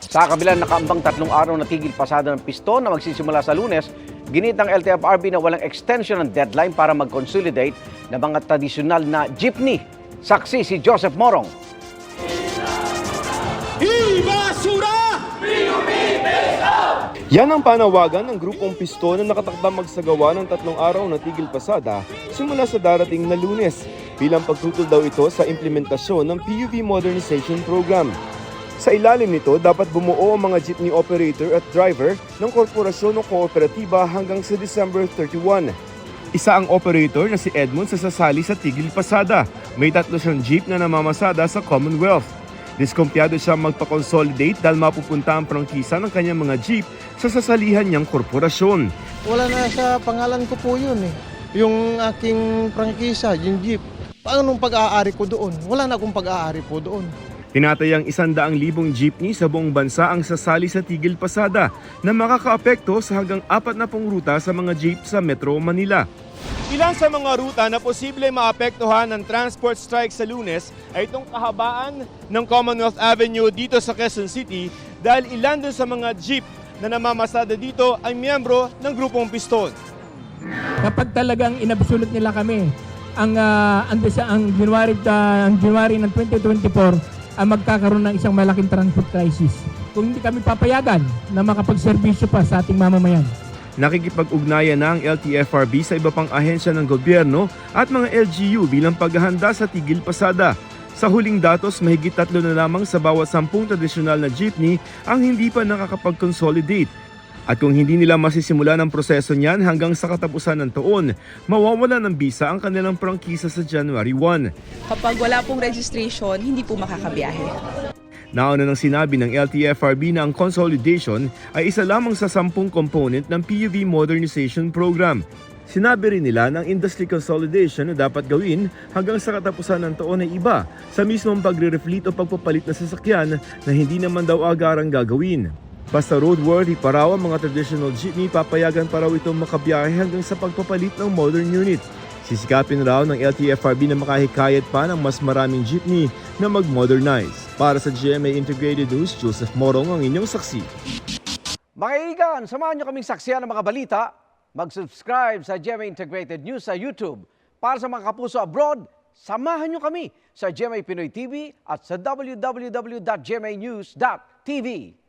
Sa kabilang nakaambang 3 araw na tigil pasada ng piston na magsisimula sa Lunes, ginit ng LTFRB na walang extension ng deadline para mag-consolidate ng mga tradisyonal na jeepney. Saksi si Joseph Morong. Ibasura! Yan ang panawagan ng grupong piston na nakatakdang magsagawa ng 3 araw na tigil pasada simula sa darating na Lunes bilang pagtutol daw ito sa implementasyon ng PUV Modernization Program. Sa ilalim nito, dapat bumuo ang mga jeepney operator at driver ng korporasyon o kooperatiba hanggang sa December 31. Isa ang operator na si Edmund sa sasali sa tigil pasada. May 3 siyang jeep na namamasada sa Commonwealth. Diskumpiyado siya magpa-consolidate dahil mapupunta ang prangkisa ng kanyang mga jeep sa sasalihan niyang korporasyon. Wala na sa pangalan ko po yun eh. Yung aking prangkisa, yung jeep. Paano pag-aari ko doon? Wala na akong pag-aari po doon. Tinatayang 100,000 jeepney sa buong bansa ang sasali sa tigil pasada na makakaapekto sa hanggang 40 ruta sa mga jeep sa Metro Manila. Ilan sa mga ruta na posible maapektuhan ng transport strike sa Lunes ay itong kahabaan ng Commonwealth Avenue dito sa Quezon City dahil ilan dun sa mga jeep na namamasada dito ay miyembro ng grupong piston. Kapag talagang inabsulot nila kami, ang January ng 2024 ang magkakaroon ng isang malaking transport crisis. Kung hindi kami papayagan na makapagserbisyo pa sa ating mamamayan. Nakikipag-ugnayan na ang LTFRB sa iba pang ahensya ng gobyerno at mga LGU bilang paghahanda sa tigil pasada. Sa huling datos, mahigit 3 na lamang sa bawat 10 tradisyonal na jeepney ang hindi pa nakakapag-consolidate. At kung hindi nila masisimulan ang proseso niyan hanggang sa katapusan ng taon, mawawala ng bisa ang kanilang prangkisa sa January 1. Kapag wala pong registration, hindi po makakabiyahe. Nauna nang sinabi ng LTFRB na ang consolidation ay isa lamang sa 10 component ng PUV Modernization Program. Sinabi rin nila ng industry consolidation na dapat gawin hanggang sa katapusan ng taon ay iba sa mismong pagre-refleet o pagpapalit na sasakyan na hindi naman daw agarang gagawin. Basta roadworthy pa raw ang mga traditional jeepney, papayagan pa raw itong makabiyahe hanggang sa pagpapalit ng modern unit. Sisikapin raw ng LTFRB na makahikayat pa ng mas maraming jeepney na mag-modernize. Para sa GMA Integrated News, Joseph Morong ang inyong saksi. Mga kaibigan, samahan niyo kaming saksiyan ng mga balita. Mag-subscribe sa GMA Integrated News sa YouTube. Para sa mga kapuso abroad, samahan niyo kami sa GMA Pinoy TV at sa www.gmanews.tv.